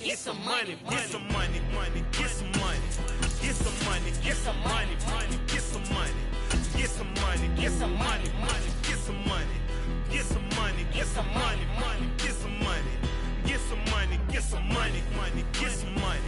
Get some money, get some money, money, get some money. Get some money, get some money, money, get some money. Get some money, get some money, money, get some money. Get some money, get some money, money, get some money. Get some money, get some money, money, get some money.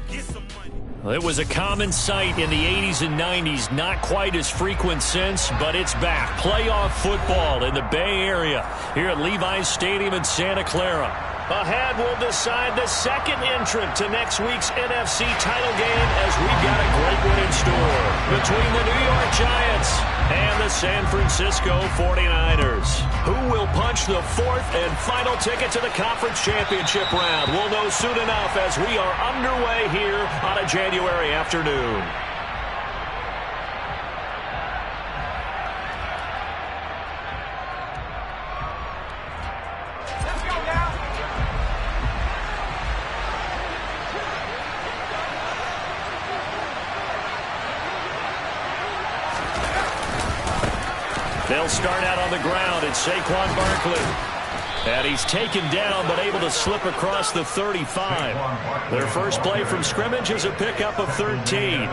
Get some money. Well, it was a common sight in the 80s and 90s, not quite as frequent since, but it's back. Playoff football in the Bay Area here at Levi's Stadium in Santa Clara. Ahead, we'll decide the second entrant to next week's NFC title game as we've got a great one in store between the New York Giants and the San Francisco 49ers. Who will punch the fourth and final ticket to the conference championship round? We'll know soon enough as we are underway here on a January afternoon. They'll start out on the ground. It's Saquon Barkley. And he's taken down but able to slip across the 35. Their first play from scrimmage is a pickup of 13.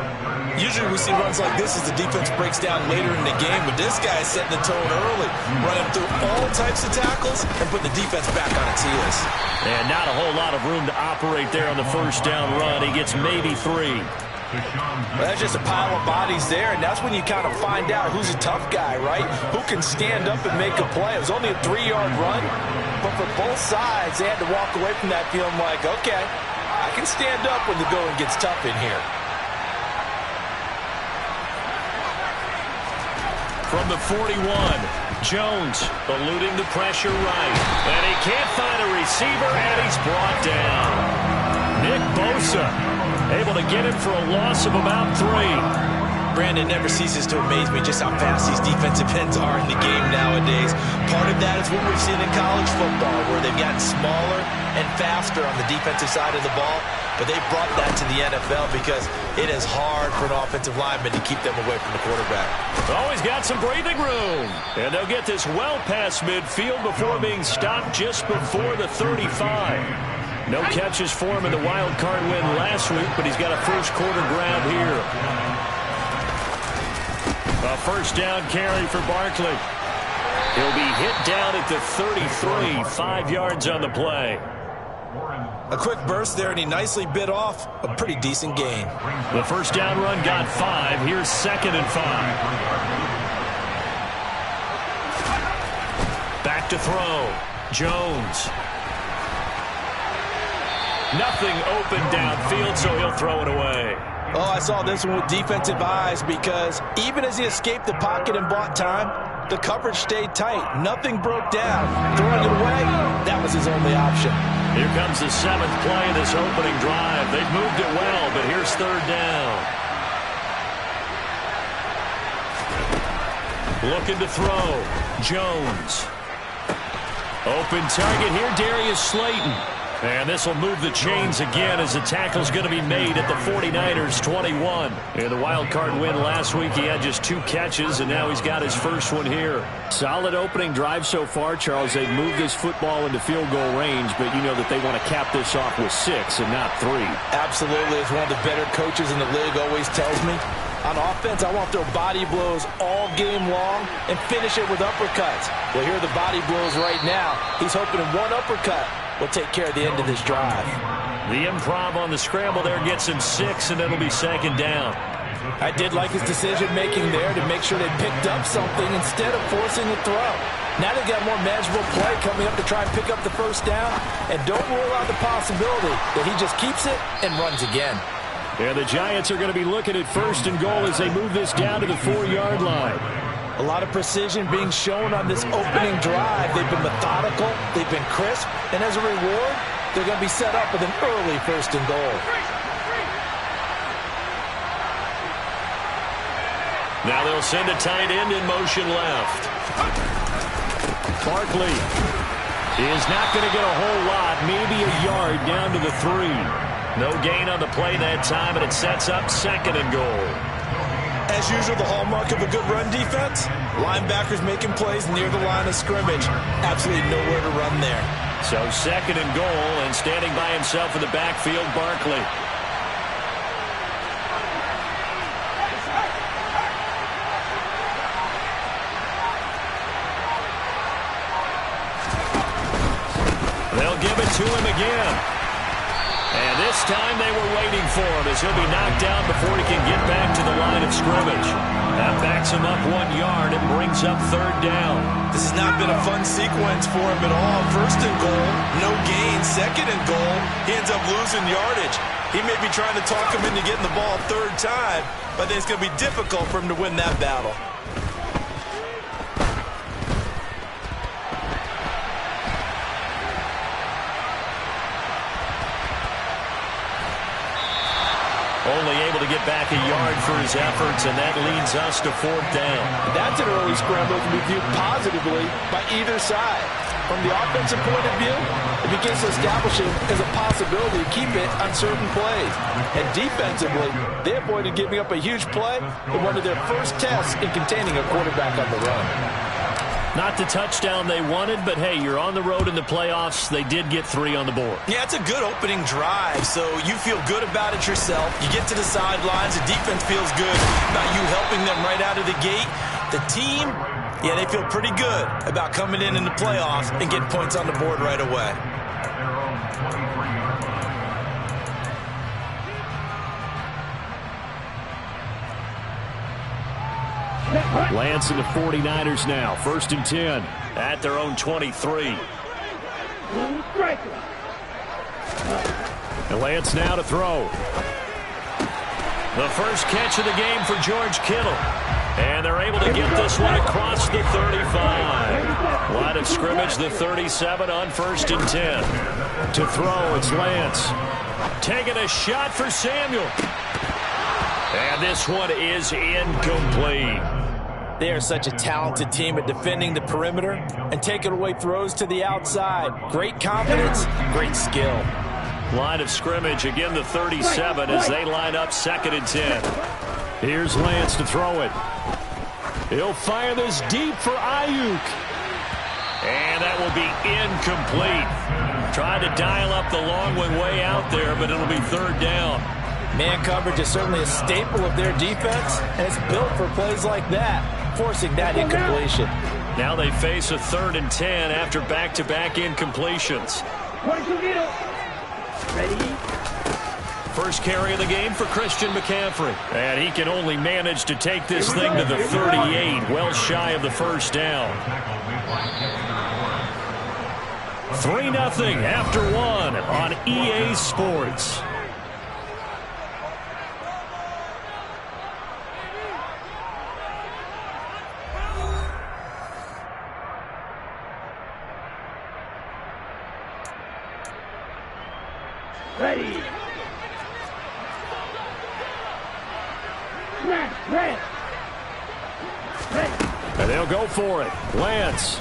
Usually we see runs like this as the defense breaks down later in the game, but this guy is setting the tone early, running through all types of tackles and putting the defense back on its heels. And not a whole lot of room to operate there on the first down run. He gets maybe 3. Well, that's just a pile of bodies there, and that's when you kind of find out who's a tough guy, right? Who can stand up and make a play. It was only a 3-yard run, but for both sides, they had to walk away from that feeling like, okay, I can stand up when the going gets tough in here. From the 41, Jones eluding the pressure right. And he can't find a receiver, and he's brought down. Nick Bosa able to get him for a loss of about 3. Brandon, never ceases to amaze me just how fast these defensive ends are in the game nowadays. Part of that is what we've seen in college football, where they've gotten smaller and faster on the defensive side of the ball, but they've brought that to the NFL because it is hard for an offensive lineman to keep them away from the quarterback. Always got some breathing room, and they'll get this well past midfield before being stopped just before the 35. No catches for him in the wild card win last week, but he's got a first quarter grab here. A first down carry for Barkley. He'll be hit down at the 33, 5 yards on the play. A quick burst there, and he nicely bit off a pretty decent gain. The first down run got 5. Here's 2nd and 5. Back to throw. Jones. Nothing open downfield, so he'll throw it away. Oh, I saw this one with defensive eyes because even as he escaped the pocket and bought time, the coverage stayed tight. Nothing broke down. Throwing it away, that was his only option. Here comes the 7th play of this opening drive. They've moved it well, but here's 3rd down. Looking to throw. Jones. Open target here, Darius Slayton. And this will move the chains again as the tackle's going to be made at the 49ers 21. In the wild card win last week, he had just 2 catches, and now he's got his first one here. Solid opening drive so far, Charles. They've moved this football into field goal range, but you know that they want to cap this off with 6 and not 3. Absolutely. As one of the better coaches in the league always tells me, on offense, I want to throw body blows all game long and finish it with uppercuts. Well, here are the body blows right now. He's hoping in one uppercut will take care of the end of this drive. The improv on the scramble there gets him 6, and it'll be 2nd down. I did like his decision-making there to make sure they picked up something instead of forcing the throw. Now they've got more manageable play coming up to try and pick up the first down, and don't rule out the possibility that he just keeps it and runs again. And the Giants are going to be looking at 1st and goal as they move this down to the 4-yard line. A lot of precision being shown on this opening drive. They've been methodical, they've been crisp, and as a reward, they're going to be set up with an early 1st and goal. Now they'll send a tight end in motion left. Barkley is not going to get a whole lot, maybe a yard down to the 3. No gain on the play that time, and it sets up 2nd and goal. As usual, the hallmark of a good run defense, linebackers making plays near the line of scrimmage. Absolutely nowhere to run there. So 2nd and goal, and standing by himself in the backfield, Barkley. They'll give it to him again. And this time they were waiting for him as he'll be knocked down before he can get back to the line of scrimmage. That backs him up 1 yard and brings up 3rd down. This has not been a fun sequence for him at all. 1st and goal, no gain. 2nd and goal, he ends up losing yardage. He may be trying to talk him into getting the ball 3rd time, but then it's going to be difficult for him to win that battle. Only able to get back a yard for his efforts, and that leads us to 4th down. That's an early scramble that can be viewed positively by either side. From the offensive point of view, it begins to establish it as a possibility to keep it on certain plays. And defensively, they avoided giving up a huge play in one of their first tests in containing a quarterback on the run. Not the touchdown they wanted, but hey, you're on the road in the playoffs. They did get 3 on the board. Yeah, it's a good opening drive, so you feel good about it yourself. You get to the sidelines, the defense feels good about you helping them right out of the gate. The team, yeah, they feel pretty good about coming in the playoffs and getting points on the board right away. Lance and the 49ers now. 1st and 10 at their own 23. And Lance now to throw. The first catch of the game for George Kittle. And they're able to get this one across the 35. Line of scrimmage, the 37 on 1st and 10. To throw, it's Lance. Taking a shot for Samuel. And this one is incomplete. They are such a talented team at defending the perimeter and taking away throws to the outside. Great confidence, great skill. Line of scrimmage, again the 37 as they line up 2nd and 10. Here's Lance to throw it. He'll fire this deep for Ayuk. And that will be incomplete. Tried to dial up the long one way out there, but it'll be 3rd down. Man coverage is certainly a staple of their defense, and it's built for plays like that, forcing that incompletion. Now they face a 3rd and 10 after back-to-back incompletions. First carry of the game for Christian McCaffrey. And he can only manage to take this thing to the 38, well shy of the 1st down. 3-0 after 1 on EA Sports. Ready. And they'll go for it. Lance.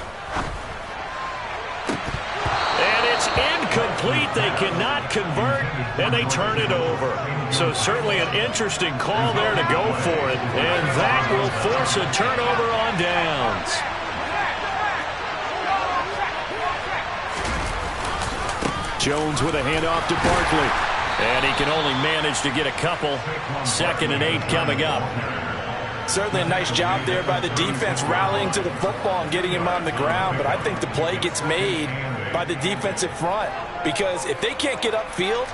And it's incomplete. They cannot convert, and they turn it over. So certainly an interesting call there to go for it. And that will force a turnover on downs. Jones with a handoff to Barkley. And he can only manage to get a couple. 2nd and 8 coming up. Certainly a nice job there by the defense rallying to the football and getting him on the ground. But I think the play gets made by the defensive front. Because if they can't get upfield,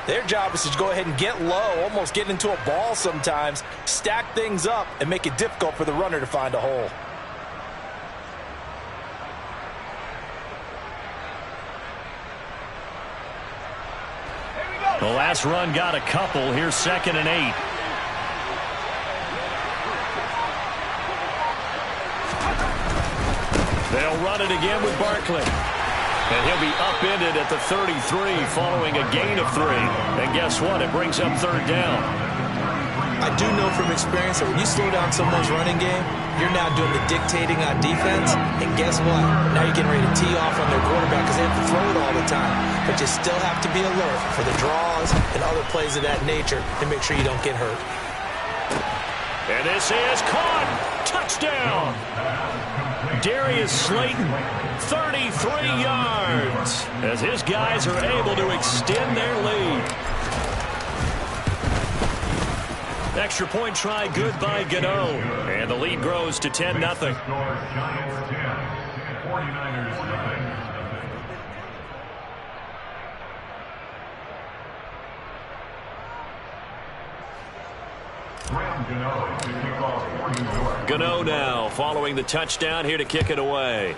their job is to go ahead and get low, almost get into a ball sometimes, stack things up, and make it difficult for the runner to find a hole. The last run got a couple. Here's 2nd and 8. They'll run it again with Barkley. And he'll be upended at the 33 following a gain of 3. And guess what? It brings up 3rd down. I do know from experience that when you slow down someone's running game, you're now doing the dictating on defense. And guess what? Now you're getting ready to tee off on their quarterback because they have to throw it all the time. But you still have to be alert for the draws and other plays of that nature to make sure you don't get hurt. And this is caught. Touchdown. Darius Slayton, 33 yards, as his guys are able to extend their lead. Extra point try good by Gano. And the lead grows to 10-0. Giants 10, 49ers 9. Gano now following the touchdown here to kick it away.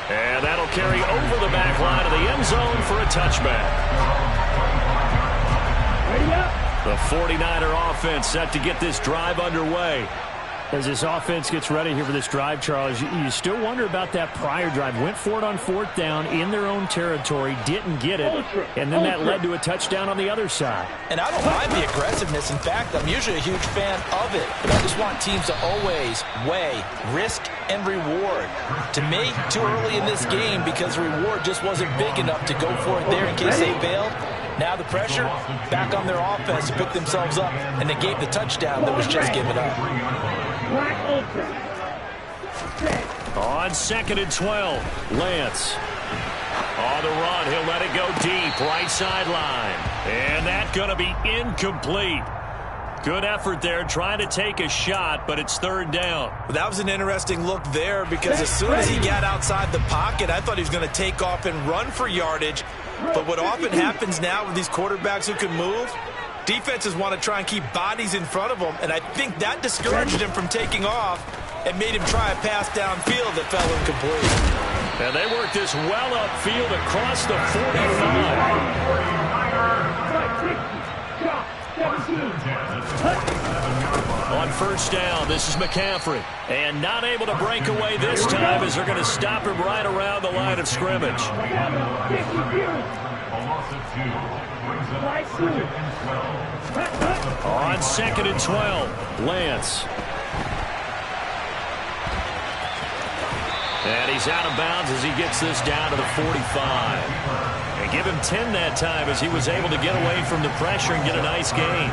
And that'll carry over the back line of the end zone for a touchback. The 49er offense set to get this drive underway. As this offense gets ready here for this drive, Charles, you still wonder about that prior drive. Went for it on 4th down in their own territory, didn't get it, and then that led to a touchdown on the other side. And I don't mind the aggressiveness. In fact, I'm usually a huge fan of it. But I just want teams to always weigh risk and reward. To me, too early in this game because the reward just wasn't big enough to go for it there in case they bailed. Now the pressure back on their offense to pick themselves up, and they gave the touchdown that was just given up. On 2nd and 12, Lance. On the run, he'll let it go deep, right sideline. And that's going to be incomplete. Good effort there, trying to take a shot, but it's 3rd down. That was an interesting look there because as soon as he got outside the pocket, I thought he was going to take off and run for yardage. But what often happens now with these quarterbacks who can move, defenses want to try and keep bodies in front of them, and I think that discouraged him from taking off and made him try a pass downfield that fell incomplete. And they worked this well upfield across the 45. On 1st down, this is McCaffrey. And not able to break away this time as they're going to stop him right around the line of scrimmage. On 2nd and 12, Lance. And he's out of bounds as he gets this down to the 45. And give him 10 that time as he was able to get away from the pressure and get a nice gain.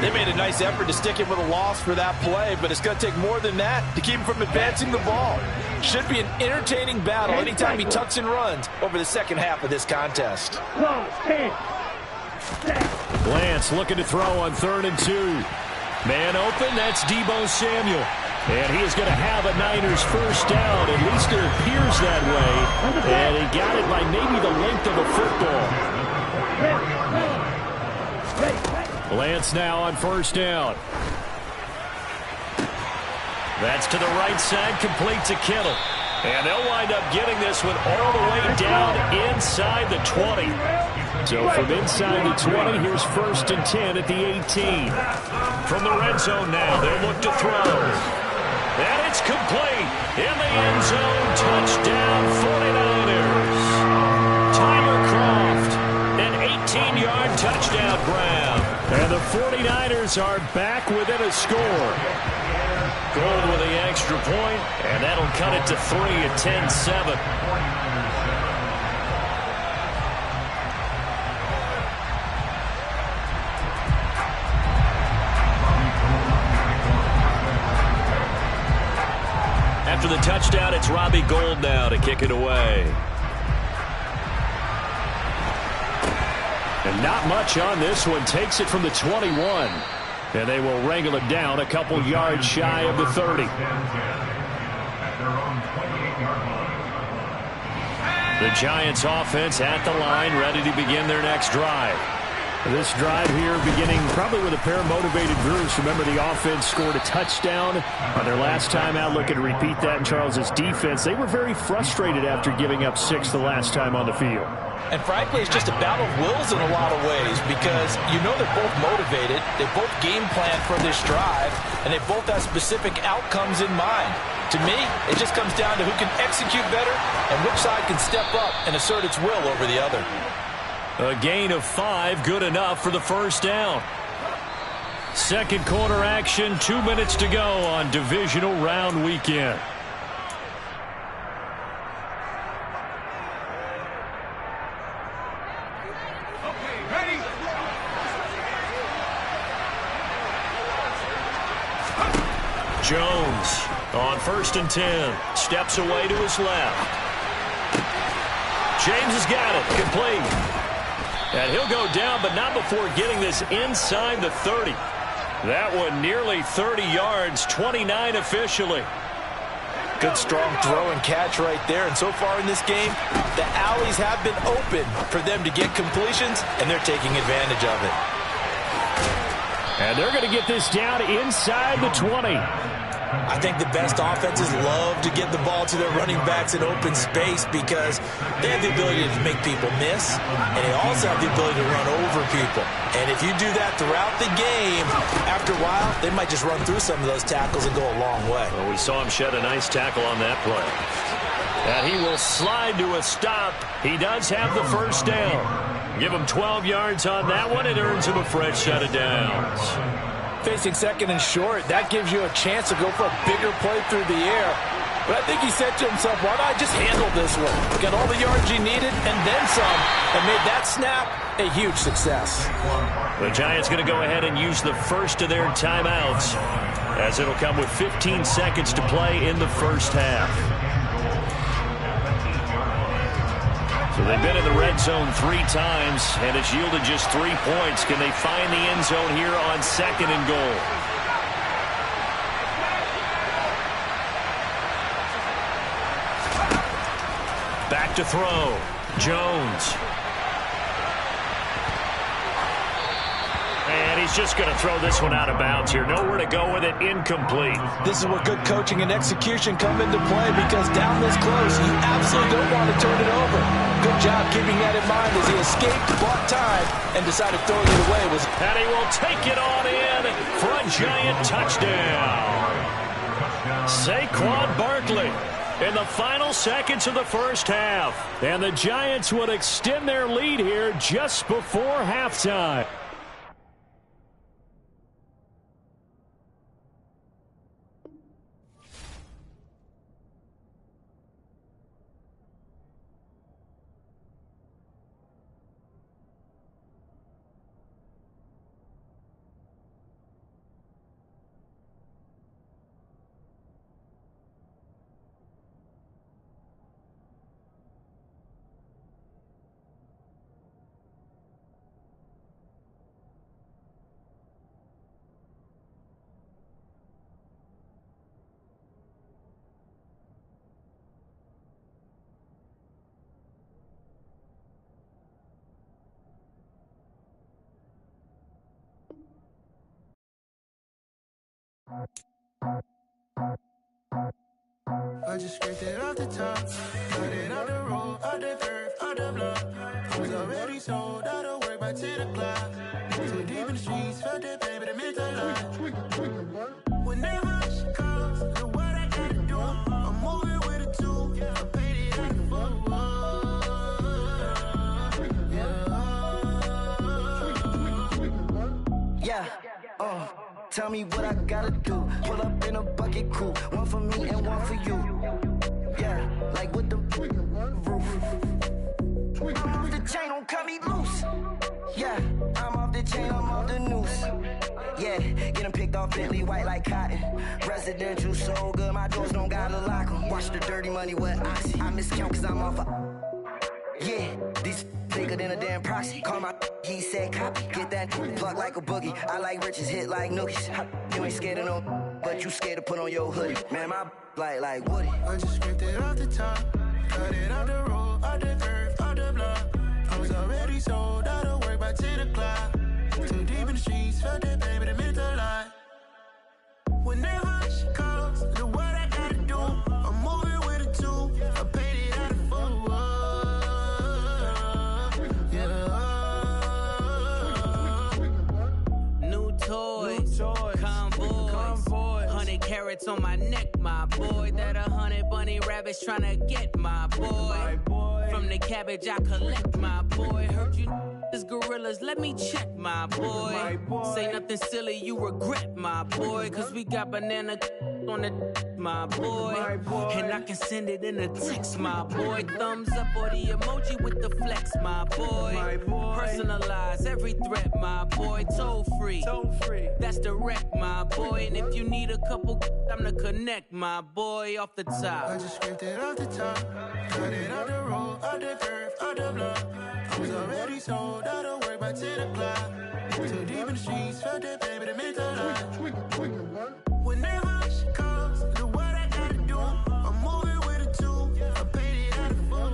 They made a nice effort to stick him with a loss for that play, but it's going to take more than that to keep him from advancing the ball. Should be an entertaining battle anytime he tucks and runs over the second half of this contest. Lance looking to throw on 3rd and 2. Man open, that's Deebo Samuel. And he is going to have a Niners first down. At least it appears that way. And he got it by maybe the length of a football. Lance now on 1st down. That's to the right side, complete to Kittle. And they'll wind up getting this one all the way down inside the 20. So from inside the 20, here's 1st and 10 at the 18. From the red zone now, they'll look to throw. And it's complete in the end zone. Touchdown 49ers. Tyler Kroft, an 18-yard touchdown grab. And the 49ers are back within a score. Gold with the extra point, and that'll cut it to 3 at 10-7. After the touchdown, it's Robbie Gould now to kick it away. And not much on this one. Takes it from the 21. And they will wrangle it down a couple yards shy of the 30. The Giants offense at the line, ready to begin their next drive. This drive here beginning probably with a pair of motivated Brewers. Remember, the offense scored a touchdown on their last time out. Looking to repeat that in Charles's defense. They were very frustrated after giving up 6 the last time on the field. And frankly, it's just a battle of wills in a lot of ways because you know they're both motivated. They both game plan for this drive, and they both have specific outcomes in mind. To me, it just comes down to who can execute better and which side can step up and assert its will over the other. A gain of 5, good enough for the first down. Second quarter action, 2 minutes to go on divisional round weekend. Jones on 1st and 10. Steps away to his left. James has got it. Complete. And he'll go down, but not before getting this inside the 30. That one nearly 30 yards, 29 officially. Good, strong throw and catch right there. And so far in this game, the alleys have been open for them to get completions, and they're taking advantage of it. And they're going to get this down inside the 20. I think the best offenses love to get the ball to their running backs in open space because they have the ability to make people miss, and they also have the ability to run over people. And if you do that throughout the game, after a while, they might just run through some of those tackles and go a long way. Well, we saw him shed a nice tackle on that play. And he will slide to a stop. He does have the first down. Give him 12 yards on that one. It earns him a fresh set of downs. Facing 2nd and short, that gives you a chance to go for a bigger play through the air. But I think he said to himself, why not just handle this one? Got all the yards you needed and then some, and made that snap a huge success. The Giants going to go ahead and use the first of their timeouts, as it'll come with 15 seconds to play in the first half. So they've been in the red zone 3 times, and it's yielded just 3 points. Can they find the end zone here on 2nd and goal? Back to throw. Jones. And he's just going to throw this one out of bounds here. Nowhere to go with it. Incomplete. This is where good coaching and execution come into play because down this close, you absolutely don't want to turn it over. Good job keeping that in mind as he escaped, bought time, and decided throwing it away was... And he will take it on in for a Giant touchdown. Saquon Barkley in the final seconds of the first half. And the Giants would extend their lead here just before halftime. I just scraped it off the top, cut it out the road, out the curve, out the block. I was already sold, out of work by 10 o'clock. Too deep in the streets, felt that baby, the mental line. Whenever she calls, know what I gotta do. I'm moving with a 2, I paid it out the full. Yeah, tell me what I gotta do. Pull up in a bucket crew, one for me and one for you. Yeah, like with the roof. I'm off the chain, don't cut me loose. Yeah, I'm off the chain, I'm off the noose. Yeah, getting picked off Bentley white like cotton. Residential so good, my doors don't gotta lock 'em. Watch the dirty money with Oxy. I miscount cause I'm off yeah, these bigger than a damn proxy. Call my he said copy. Get that plug like a boogie. I like riches, hit like nookies. You ain't scared of no, but you scared to put on your hoodie. Man, my like Woody. I just scraped it off the top, cut it out the road, out the curve, out the block. I was already sold, out of work by 10 o'clock. Too deep in the streets, felt that baby, the mental line. Whenever she calls, know what I gotta do. I'm moving with a 2, I paid it out of full. Toys, convoys, 100 carats on my neck, my boy. That 100 bunny rabbits tryna get my boy. From the cabbage I collect, my boy. Heard you is gorillas, let me check, my boy. Say nothing silly, you regret, my boy. Cause we got banana on the my boy. And I can send it in a text, my boy. Thumbs up or the emoji with the flex, my boy. Personalize every threat, my boy. Toll free. That's direct, my boy. And if you need a couple, I'm to connect, my boy, off the top. I just scraped it off the top, cut it out the road, out the curve, out the block. I was already sold out of work by 10 o'clock. Too deep in the streets, felt that baby to make the line. Whenever she calls, do what I gotta do. I'm moving with a two, I paid it out of full.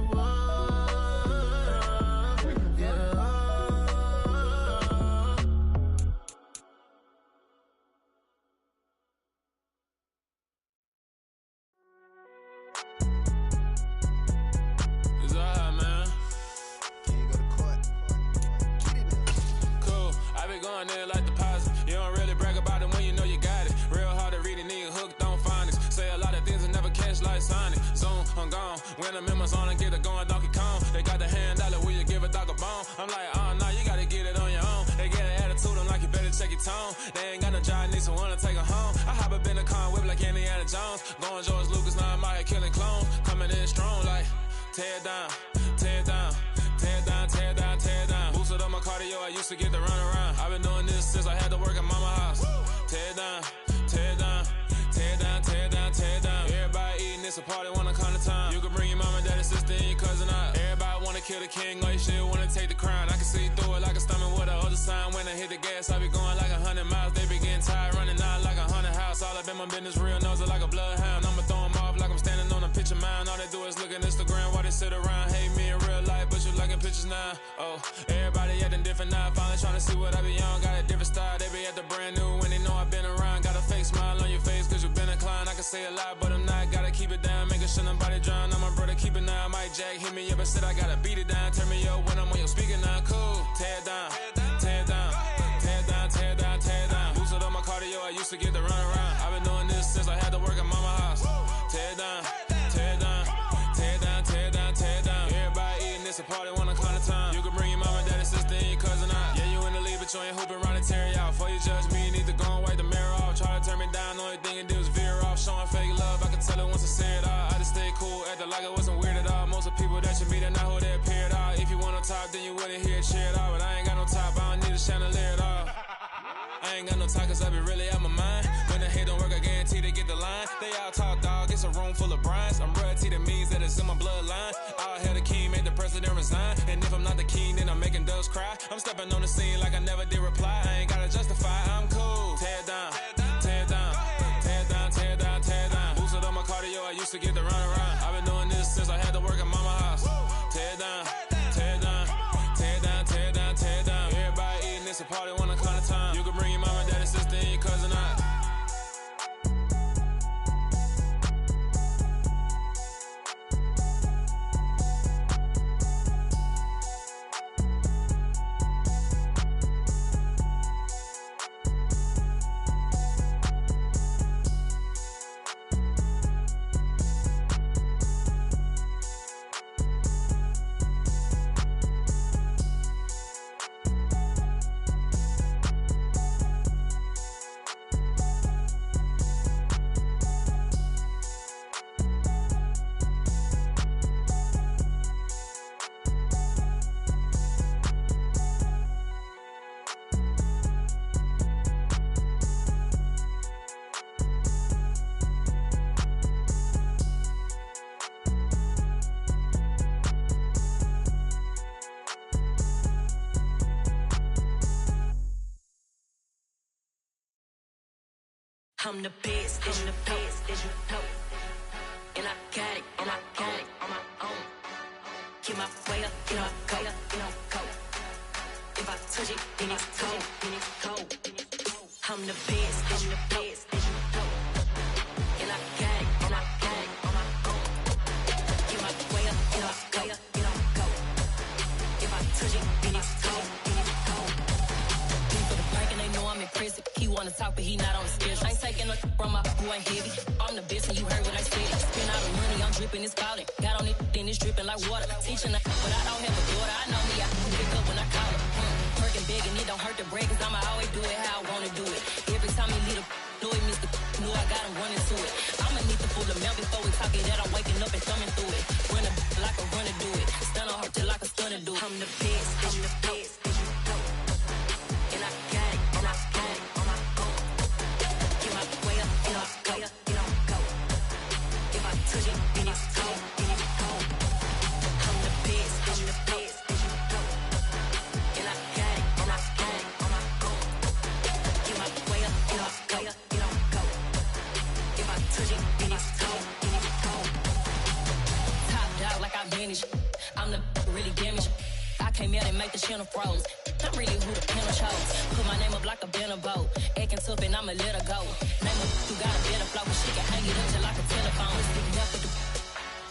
Going in like deposit. You don't really brag about it when you know you got it. Real hard to read a nigga hooked on phonics. Say a lot of things and never catch like Sonic. Zone, I'm gone. When I'm in my zone, I get it going Donkey Kong. They got the hand dollar, will you give a dog a bone? I'm like, oh no, you gotta get it on your own. They get an attitude, I'm like, you better check your tone. They ain't got no job, need someone to take her home. I hop up in the car, whip like Indiana Jones. Going George Lucas, now I'm out here killing clones. Coming in strong like, tear down, tear down. Tear down, tear down, tear down. Boosted up my cardio, I used to get to run around. I've been doing this since I had to work at mama house. Tear down, tear down, tear down, tear down, tear down. Everybody eating, it's a party, wanna come to time. You can bring your mama, daddy, sister, and your cousin out. Everybody wanna kill the king, or you shit wanna take the crown. I can see through it like a stomach with a other sign. When I hit the gas, I be going like 100 miles. They be getting tired, running out like 100 house. All up in my business, real nose it like a bloodhound. I'ma throw them off like I'm standing on a picture mound. All they do is look at Instagram while they sit around. Hate me in real life, but you liking pictures now. Oh, everybody acting different now. Finally trying to see what I be on. Got a different style, they be at the brand new when they know I've been around. Got a fake smile on your face cause you been inclined. I can say a lot, but I'm not. Gotta keep it down, making sure nobody drown. I'm my brother, keep it now. Mike Jack hit me up and said I gotta beat it down. Turn me up when I'm on your speaker now. Cool, tear down, tear down, tear down, tear down, tear down. Boosted up my cardio, I used to get to run around. I've been doing this since I had to work at mama house. Tear down, tear down, tear down, tear down, tear down. Everybody eating, it's a party, wanna come to time. You can bring your mama, daddy, sister, and your cousin out. Yeah, you in the lead, but you ain't hooping around and tear you out. Before you judge me, you need to go and wipe the mirror off. Try to turn me down, only thing you do is veer off. Showing fake love, I can tell it once I say it all. I just stay cool, acting like it wasn't weird at all. Most of the people that you meet are not who they appear at all. If you want on top, then you wouldn't hear it cheer at all. But I ain't got no top, I don't need a chandelier at all. I ain't got no time cause I be really out my mind. When the hate don't work, I guarantee they get the line. They all talk dog, it's a room full of brines. I'm royalty, that means that it's in my bloodline. All hail the king, made the president resign. And if I'm not the king, then I'm making doves cry. I'm stepping on the scene like I never did reply. I ain't gotta justify, I'm cool. Tear down, tear down, tear down, tear down, tear down. Boosted up my cardio, I used to get to run around. I've been doing this since I had to work at mama house. Tear down, tear down, tear down, tear down, tear down. Everybody eating, it's a party, wanna come to time. You can bring your mama, daddy, sister, and your cousin out. I'm the best, I'm the best, as you know. And I got it, and I got it on my own. Get my way up, you know, go, you know, go. If I touch it, then it's cold, then it's cold. I'm the best, I'm the best, as you know. And I got it, and I got it on my own. Get my way up, you know, go, you know, go. If I touch it, then it's cold, then it's cold. People the break and they know I'm impressive. He wanna talk, but he not on the schedule. I ain't taking a from my boy heavy. I'm the best and you heard what I said. Spend all the money, I'm dripping, it's falling. Got on it, then it's dripping like water. Teaching but I don't have a daughter. I know me, I can pick up when I call it. Working big and it don't hurt to break, cause I'ma always do it how I wanna do it. Every time he lead a know it, Mr. Know I got him running to it. I'ma need pulling up and thumbing through it. Run a like a runner do it. Stun on her till like a stunner do it. I'm the best, I'm the best, and you know. And I got it, and I got it on my own. Get my way up, and I go, and I go. If I touch it, then it's cold, then it's cold. I'm the best, and you know. And I got it, and I got it on my own. Get my way up, and I go, and I go. If I touch it, then it's cold, then it's cold. Top dog like I manage. I'm the really damaged. I came out and make the channel froze. I'm really who the panel chose. Put my name up like a banner boat. Acting tough and I'ma let her go. Name her, you got a better flow, but she can hang it up just like a telephone. Speaking up with the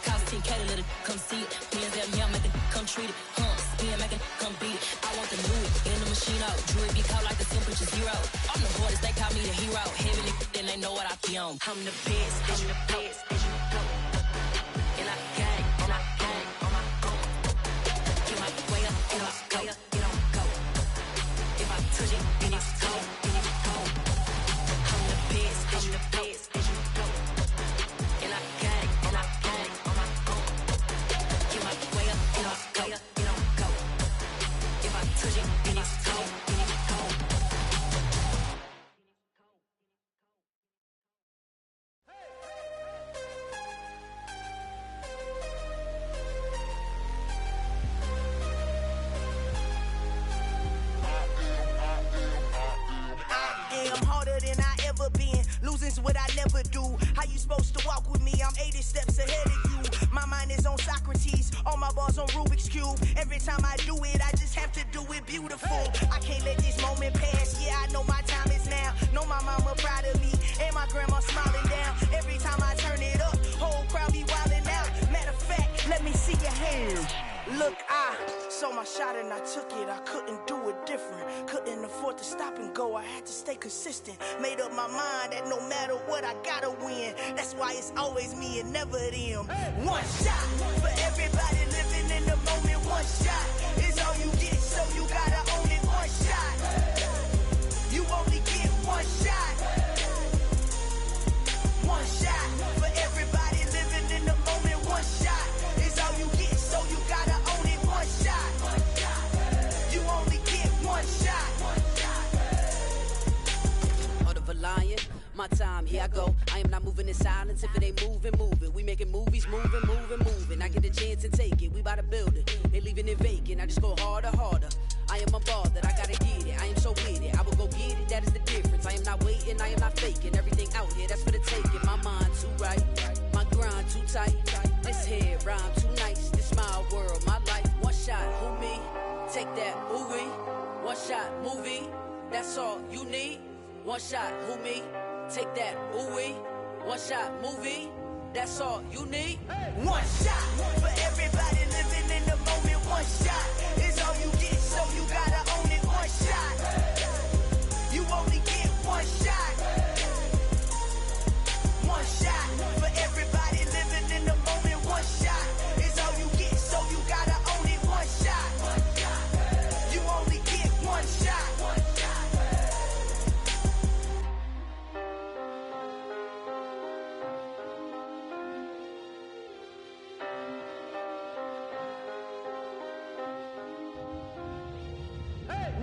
cost 10K to let it come see it. Hands at me, I make it come treat it. Spin, make it come beat it. I want the new in the machine out. Jewelry be cold like the temperature zero. I'm the hardest, they call me the hero. Heavenly, then they know what I be on. I'm the best, I'm the best, and you know. And I got it, and I got it on my own. Get my way up, and I go, and I go. If I touch it, then it's cold, then it's cold. I'm the best, I'm the best, and you know. And I got it, and I got it on my own. Get my way up, and I go, and I go. If I touch it, then it's cold, then it's cold. I'm harder than I ever been. Losing's what I never do. How you supposed to walk with me? I'm 80 steps ahead of you. My mind is on Socrates. All my bars on Rubik's Cube. Every time I do it, I just have to do it beautiful. I can't let this moment pass. Yeah, I know my time is now. Know my mama proud of me. And my grandma smiling down. Every time I turn it up, whole crowd be wilding out. Matter of fact, let me see your hands. Look, I saw my shot and I took it. I couldn't do it different. Couldn't afford to stop and go. I had to stay consistent. Made up my mind that no matter what, I gotta win. That's why it's always me and never them. One shot for everybody living in the moment. One shot is all you get, so you gotta own it. One shot. You only get one shot. One shot for everybody living in the moment. One shot is all you get, so you gotta own it. One shot. You only get one shot. Heart of a lion, my time, here I go. I am not moving in silence. If it ain't moving, moving. We making movies, moving, moving, moving. I get a chance and take it. We bout to build it. They leaving it vacant. I just go harder, harder. I am a ball that I gotta get it. I am so with it. I will go get it. That is the difference. I am not waiting. I am not faking. Everything out here, that's for the taking. My mind too right. My grind too tight. This head rhyme too nice. This my world, my life. One shot, who me? Take that, ooh-wee. One shot, movie. That's all you need. One shot, who me? Take that, ooh-wee. One shot, movie. That's all you need. One shot for everybody living in the moment. One shot is all you get, so you gotta own it. One shot. You only get one shot. One shot for everybody living in the moment. One shot is all you get, so you gotta own it. One shot. You only get one shot.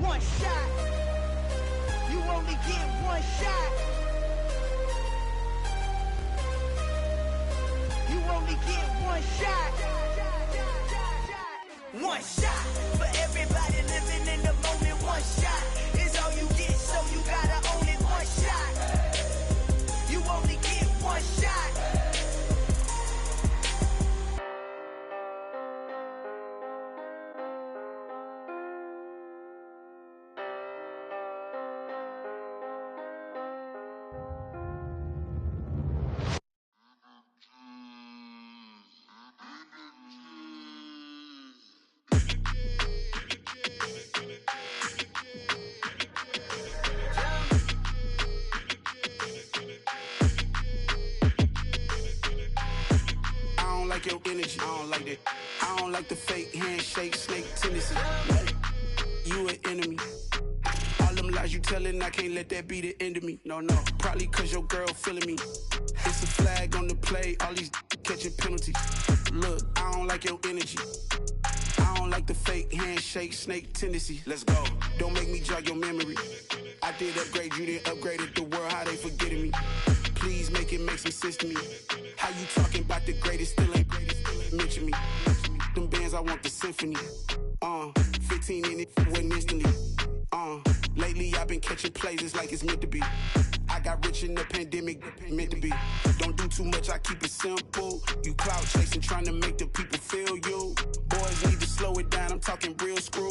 One shot. You only get one shot. You only get one shot. One shot for everybody living in the moment. One shot is all you get, so you gotta own it. One shot. You only get one shot. Your energy, I don't like that. I don't like the fake handshake, snake tendency. You an enemy. All them Lies you telling, I can't let that be the end of me. No, probably cause your girl feeling me. It's a flag on the play, all these catching penalties. Look, I don't like your energy. I don't like the fake handshake, snake tendency. Let's go. Don't make me jog your memory. I did upgrade, you didn't upgrade it. The world, how they forgetting me. Please make it make some sense to me. How you talking about the greatest, still ain't mention me. Them bands, I want the symphony. 15 in it, went instantly. Lately I've been catching plays, it's like it's meant to be. I got rich in the pandemic, meant to be. Don't do too much, I keep it simple. You clout chasing, trying to make the people feel you. Boys need to slow it down, I'm talking real screw.